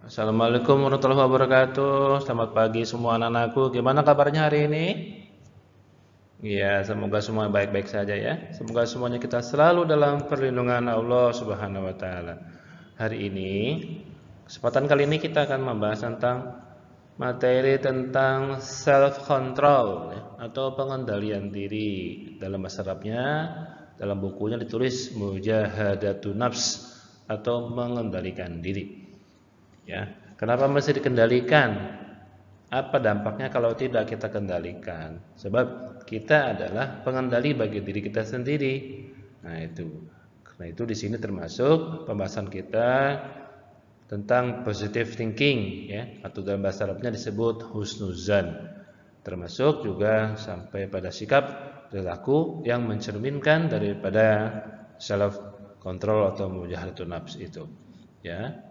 Assalamualaikum warahmatullahi wabarakatuh. Selamat pagi semua anak-anakku. Gimana kabarnya hari ini? Ya, semoga semua baik-baik saja ya. Semoga semuanya kita selalu dalam perlindungan Allah Subhanahu wa taala. Hari ini, kesempatan kali ini kita akan membahas tentang materi tentang self control ya, atau pengendalian diri. Dalam bahasa Arabnya, dalam bukunya ditulis mujahadatun nafs atau mengendalikan diri. Ya, kenapa mesti dikendalikan? Apa dampaknya kalau tidak kita kendalikan? Sebab kita adalah pengendali bagi diri kita sendiri. Nah, itu. Karena itu di sini termasuk pembahasan kita tentang positive thinking ya, atau dalam bahasa Arabnya disebut husnuzan. Termasuk juga sampai pada sikap perilaku yang mencerminkan daripada self control atau mujahadatun nafs itu. Ya.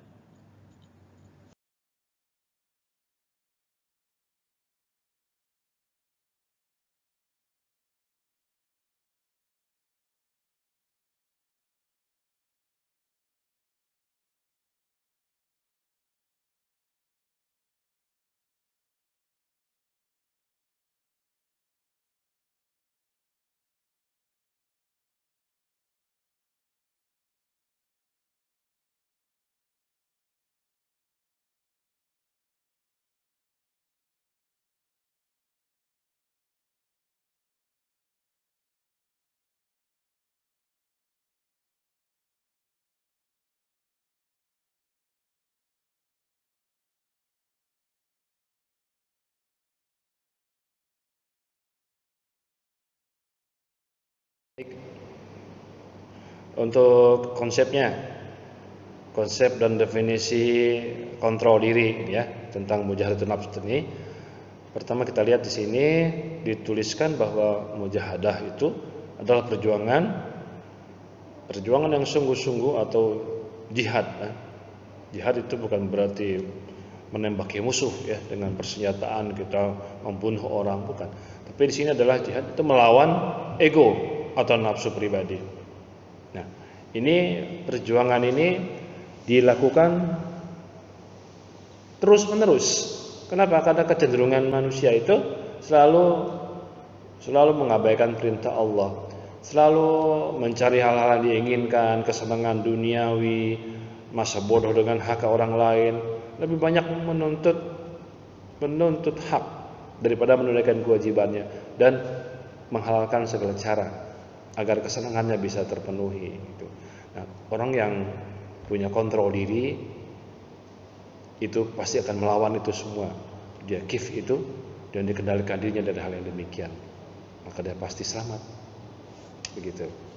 Untuk konsep dan definisi kontrol diri ya tentang mujahadatun nafs ini. Pertama kita lihat di sini dituliskan bahwa mujahadah itu adalah perjuangan yang sungguh-sungguh atau jihad. Jihad itu bukan berarti menembaki musuh ya dengan persenjataan kita membunuh orang, bukan. Tapi di sini adalah jihad itu melawan ego atau nafsu pribadi. Nah, ini perjuangan ini dilakukan terus-menerus. Kenapa? Karena kecenderungan manusia itu selalu mengabaikan perintah Allah, selalu mencari hal-hal yang diinginkan, kesenangan duniawi, masa bodoh dengan hak orang lain, lebih banyak menuntut hak daripada menunaikan kewajibannya dan menghalalkan segala cara agar kesenangannya bisa terpenuhi. Nah, orang yang punya kontrol diri itu pasti akan melawan itu semua. Dia kif itu dan dikendalikan dirinya dari hal yang demikian. Maka dia pasti selamat. Begitu.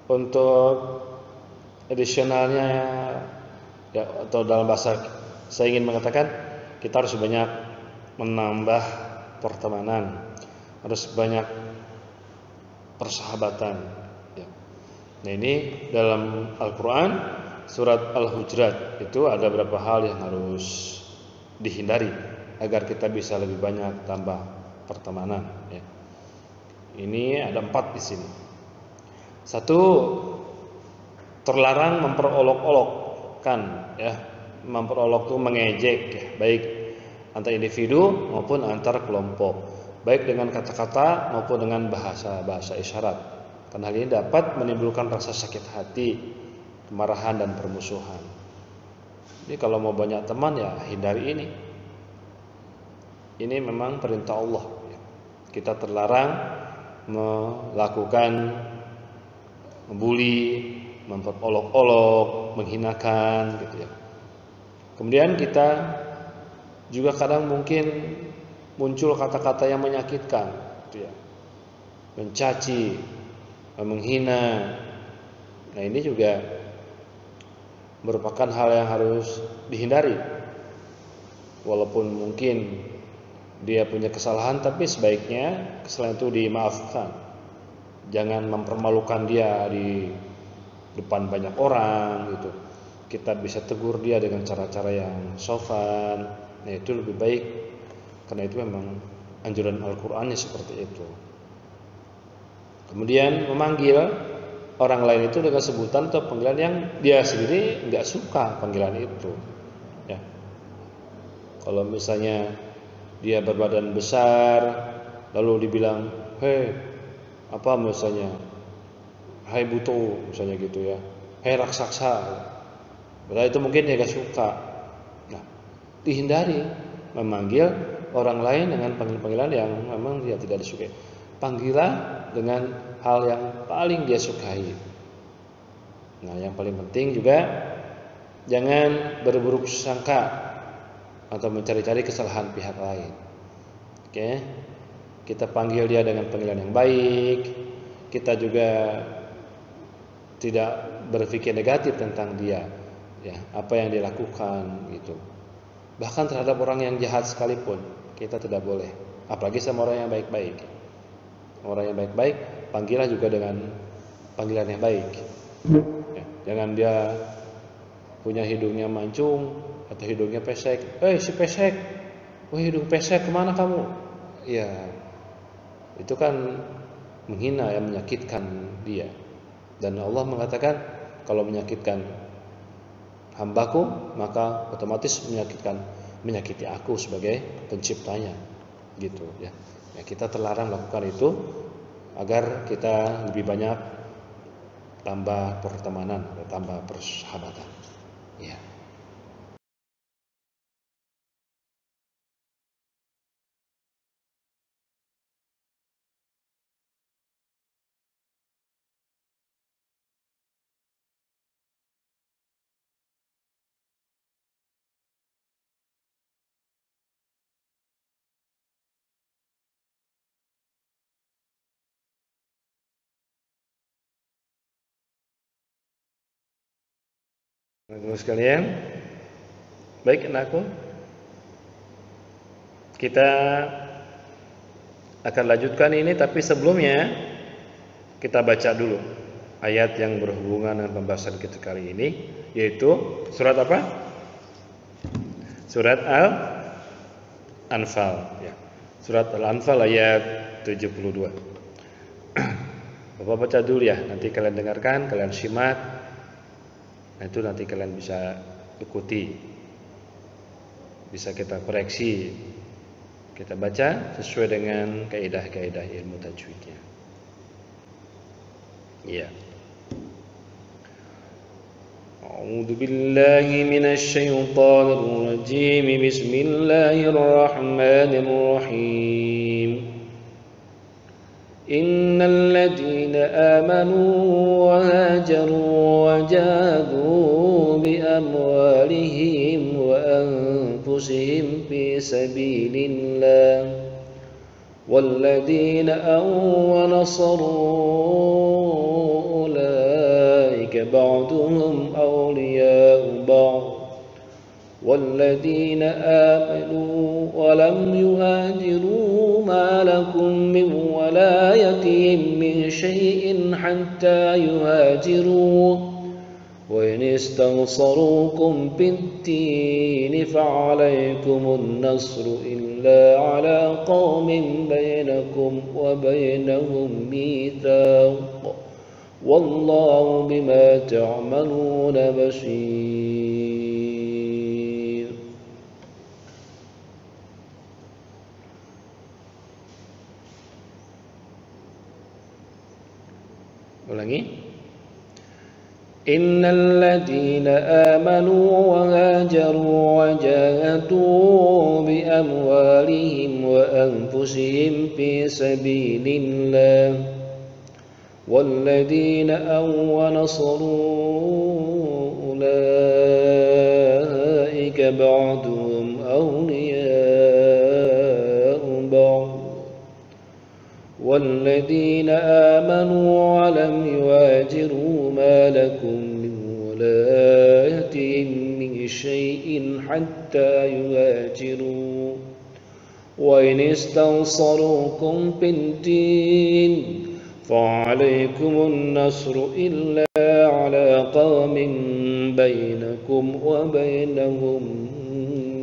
Untuk additionalnya ya, atau dalam bahasa saya ingin mengatakan kita harus banyak menambah pertemanan, harus banyak persahabatan ya. Nah, ini dalam Al-Quran surat Al-Hujurat itu ada beberapa hal yang harus dihindari agar kita bisa lebih banyak tambah pertemanan ya. Ini ada 4 di sini. Satu, terlarang memperolok-olokkan ya. Memperolok itu mengejek ya, baik antar individu maupun antar kelompok, baik dengan kata-kata maupun dengan bahasa isyarat. Karena hal ini dapat menimbulkan rasa sakit hati, kemarahan dan permusuhan. Jadi kalau mau banyak teman ya hindari ini. Ini memang perintah Allah ya. Kita terlarang melakukan membuli, memperolok-olok, menghinakan gitu ya. Kemudian kita juga kadang mungkin muncul kata-kata yang menyakitkan gitu ya. Mencaci, menghina Nah, ini juga merupakan hal yang harus dihindari. Walaupun mungkin dia punya kesalahan, tapi sebaiknya kesalahan itu dimaafkan. Jangan mempermalukan dia di depan banyak orang gitu. Kita bisa tegur dia dengan cara-cara yang sopan. Nah, itu lebih baik, karena itu memang anjuran Al-Qur'annya seperti itu. Kemudian memanggil orang lain itu dengan sebutan atau panggilan yang dia sendiri nggak suka panggilan itu. Ya. Kalau misalnya dia berbadan besar, lalu dibilang, hei, apa misalnya, hai buto, misalnya gitu ya, hei raksasa, padahal itu mungkin dia gak suka. Nah, dihindari memanggil orang lain dengan panggilan-panggilan yang memang dia tidak disukai. Panggilan dengan hal yang paling dia sukai. Nah, yang paling penting juga jangan berburuk sangka atau mencari-cari kesalahan pihak lain. Oke. Kita panggil dia dengan panggilan yang baik. Kita juga tidak berpikir negatif tentang dia, ya, apa yang dia lakukan gitu. Bahkan terhadap orang yang jahat sekalipun kita tidak boleh, apalagi sama orang yang baik-baik. Orang yang baik-baik panggillah juga dengan panggilan yang baik, ya. Jangan dia punya hidungnya mancung atau hidungnya pesek, si pesek, hidung pesek, kemana kamu? Ya, itu kan menghina, yang menyakitkan dia. Dan Allah mengatakan, kalau menyakitkan hambaku, maka otomatis menyakiti aku sebagai penciptanya, gitu ya. Ya, kita terlarang lakukan itu agar kita lebih banyak tambah pertemanan, tambah persahabatan. Ya. Teman-teman sekalian, baik anakku, kita akan lanjutkan ini, tapi sebelumnya kita baca dulu ayat yang berhubungan dengan pembahasan kita kali ini, yaitu surat apa? Surat Al-Anfal, ya. Surat Al-Anfal ayat 72. Bapak baca dulu ya, nanti kalian dengarkan, kalian simak. Nah, itu nanti kalian bisa ikuti, bisa kita koreksi, kita baca sesuai dengan kaidah-kaidah ilmu tajwidnya. Ya. A'udzu billahi minasy syaithanir rajim. Bismillahirrahmanirrahim. Innal ladzina amanu wa hajaru wa jahadu bi amwalihim wa anfusihim fi sabilillah والذين آووا ونصروا أولئك بعضهم أولياء بعض والذين آمنوا ولم يهاجروا ما لكم من ولايتهم من شيء حتى يهاجروا وإن استنصروكم في الدين فعليكم النصر إلا على قوم بينكم وبينهم ميثاق والله بما تعملون بصير. Ulangi. إن الذين آمنوا وهاجروا وجاهدوا بأموالهم وأنفسهم في سبيل الله والذين آووا ونصروا أولئك بعضهم أولياء بعض والذين آمنوا ولم يهاجروا ما لكم من ولايتهم من شيء حتى يهاجروا وإن استنصروكم في الدين فعليكم النصر إلا على قوم بينكم وبينهم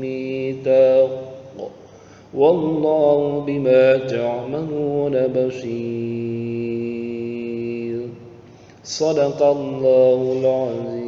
ميثاق والله بما تعملون بصير صدق الله العظيم.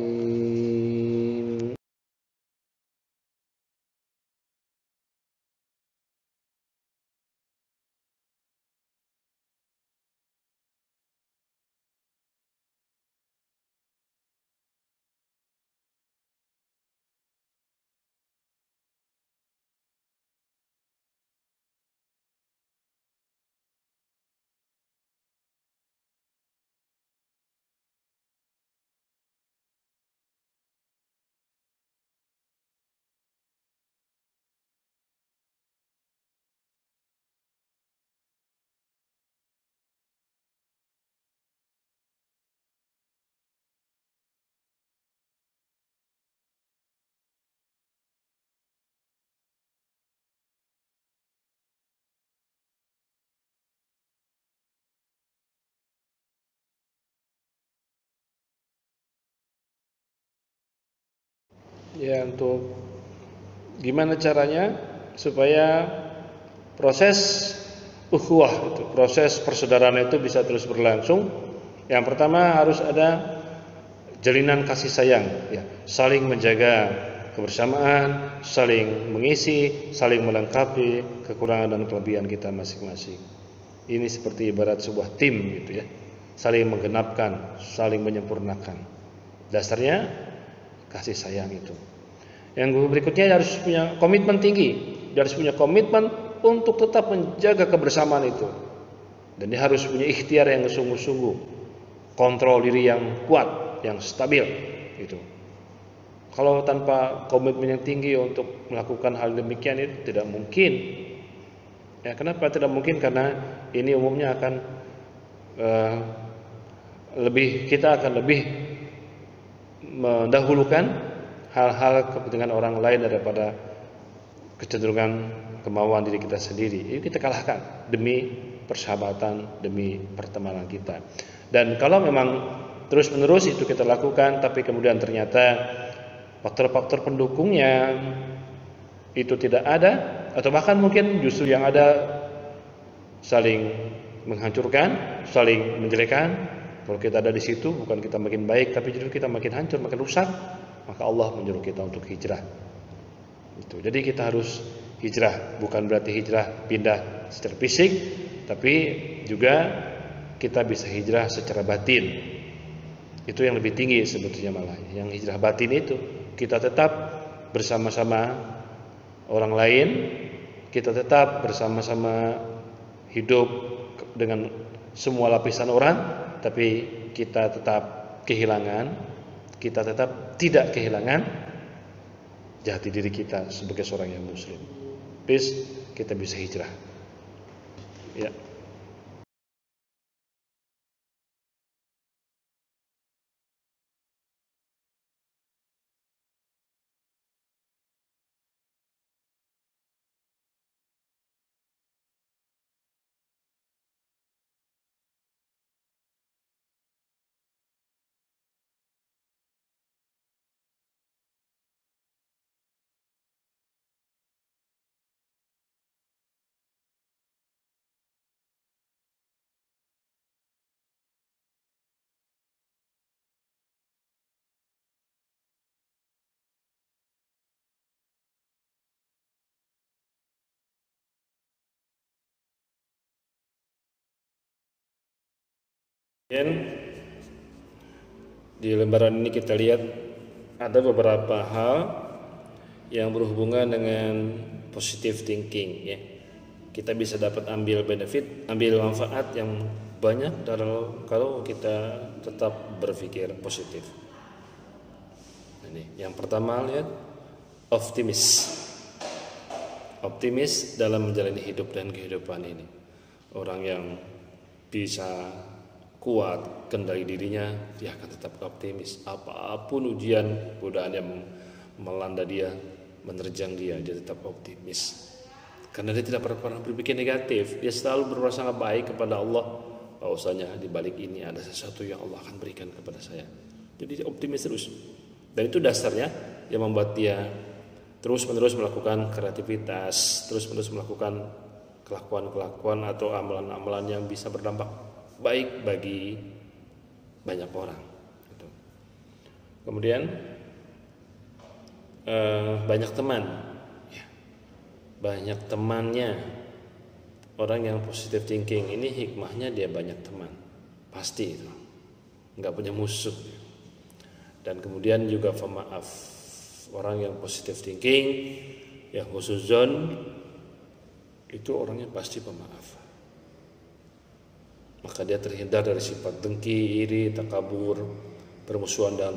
Ya, untuk gimana caranya supaya proses ukhuwah itu, proses persaudaraan itu bisa terus berlangsung. Yang pertama harus ada jalinan kasih sayang, ya, saling menjaga kebersamaan, saling mengisi, saling melengkapi kekurangan dan kelebihan kita masing-masing. Ini seperti ibarat sebuah tim gitu ya, saling menggenapkan, saling menyempurnakan. Dasarnya kasih sayang itu. Yang berikutnya harus punya komitmen tinggi. Dia harus punya komitmen untuk tetap menjaga kebersamaan itu. Dan dia harus punya ikhtiar yang sungguh-sungguh, kontrol diri yang kuat, yang stabil itu. Kalau tanpa komitmen yang tinggi untuk melakukan hal demikian itu tidak mungkin. Ya, kenapa tidak mungkin? Karena ini umumnya akan kita akan lebih mendahulukan hal-hal kepentingan orang lain daripada kecenderungan kemauan diri kita sendiri. Ini kita kalahkan demi persahabatan, demi pertemanan kita. Dan kalau memang terus-menerus itu kita lakukan, tapi kemudian ternyata faktor-faktor pendukungnya itu tidak ada, atau bahkan mungkin justru yang ada saling menghancurkan, saling menjelekan. Kalau kita ada di situ, bukan kita makin baik, tapi justru kita makin hancur, makin rusak, maka Allah menyuruh kita untuk hijrah. Itu. Jadi kita harus hijrah, bukan berarti hijrah pindah secara fisik, tapi juga kita bisa hijrah secara batin. Itu yang lebih tinggi sebetulnya malah. Yang hijrah batin itu kita tetap bersama-sama orang lain, kita tetap bersama-sama hidup dengan semua lapisan orang, tapi kita tetap tidak kehilangan jati diri kita sebagai seorang yang muslim. Please, kita bisa hijrah. Ya. Kemudian di lembaran ini kita lihat ada beberapa hal yang berhubungan dengan positive thinking, ya. Kita bisa dapat ambil benefit, ambil manfaat yang banyak kalau kita tetap berpikir positif. Ini yang pertama, lihat, optimis dalam menjalani hidup dan kehidupan ini. Orang yang bisa kuat kendali dirinya, dia akan tetap optimis. Apapun ujian, godaan yang melanda dia, menerjang dia tetap optimis. Karena dia tidak pernah berpikir negatif, dia selalu berprasangka baik kepada Allah. Bahwasanya di balik ini ada sesuatu yang Allah akan berikan kepada saya. Jadi dia optimis terus. Dan itu dasarnya yang membuat dia terus-menerus melakukan kreativitas, terus-menerus melakukan kelakuan-kelakuan atau amalan-amalan yang bisa berdampak baik bagi banyak orang. Kemudian banyak teman, banyak temannya. Orang yang positive thinking ini hikmahnya dia banyak teman, pasti itu, nggak punya musuh. Dan kemudian juga pemaaf, orang yang positive thinking, yang husnuzon, itu orangnya pasti pemaaf. Maka dia terhindar dari sifat dengki, iri, takabur, permusuhan dan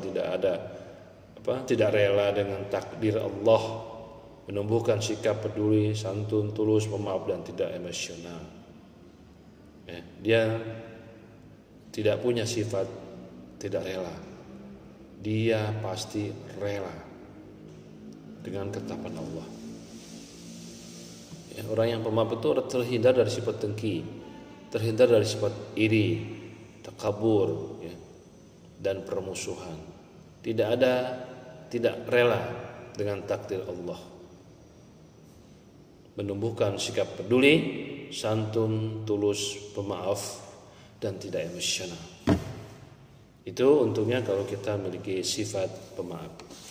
tidak rela dengan takdir Allah, menumbuhkan sikap peduli, santun, tulus, pemaaf dan tidak emosional. Dia tidak punya sifat tidak rela. Dia pasti rela dengan ketetapan Allah. Orang yang pemaaf itu terhindar dari sifat dengki, terhindar dari sifat iri, takabur, dan permusuhan. Tidak rela dengan takdir Allah. Menumbuhkan sikap peduli, santun, tulus, pemaaf, dan tidak emosional. Itu untungnya kalau kita memiliki sifat pemaaf.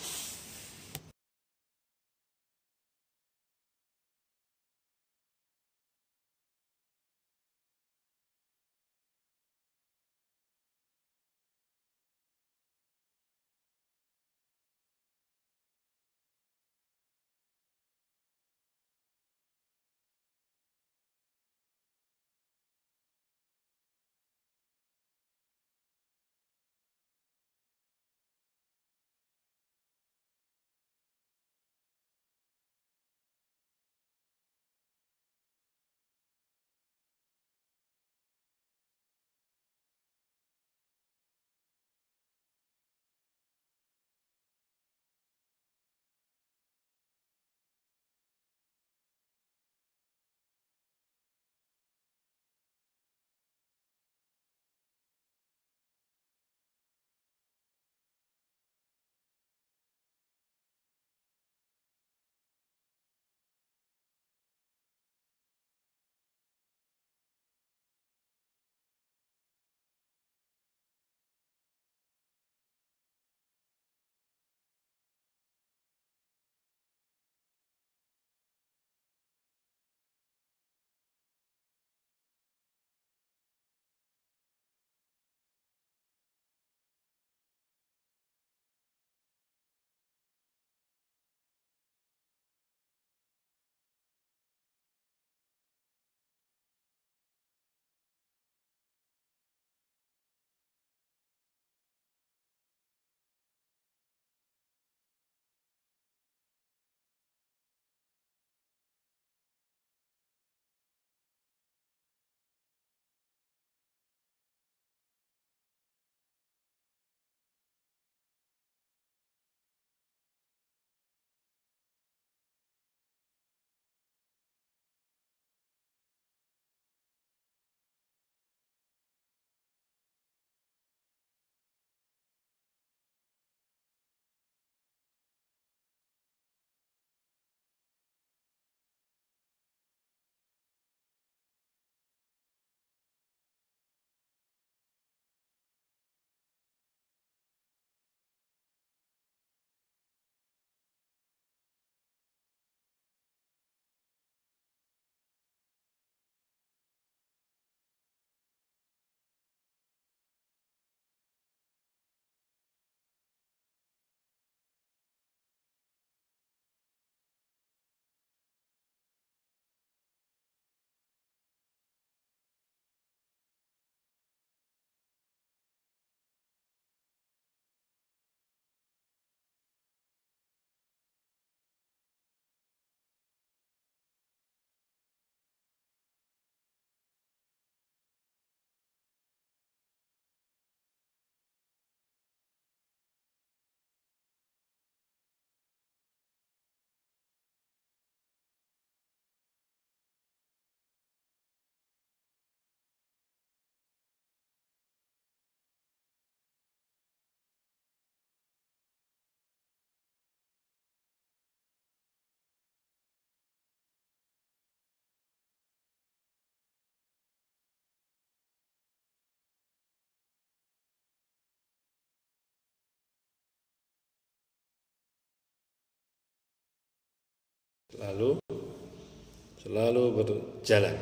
selalu berjalan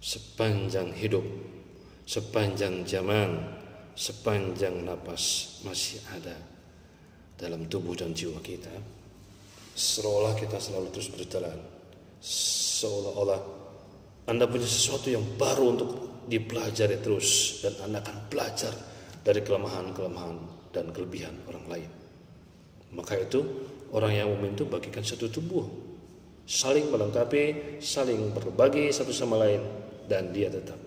sepanjang hidup, sepanjang zaman, sepanjang napas masih ada dalam tubuh dan jiwa kita. Seolah kita selalu terus berjalan, seolah-olah Anda punya sesuatu yang baru untuk dipelajari terus, dan Anda akan belajar dari kelemahan-kelemahan dan kelebihan orang lain. Maka itu orang yang mukmin itu bagikan satu tubuh, saling melengkapi, saling berbagi satu sama lain, dan dia tetap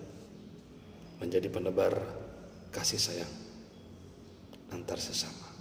menjadi penebar kasih sayang antar sesama.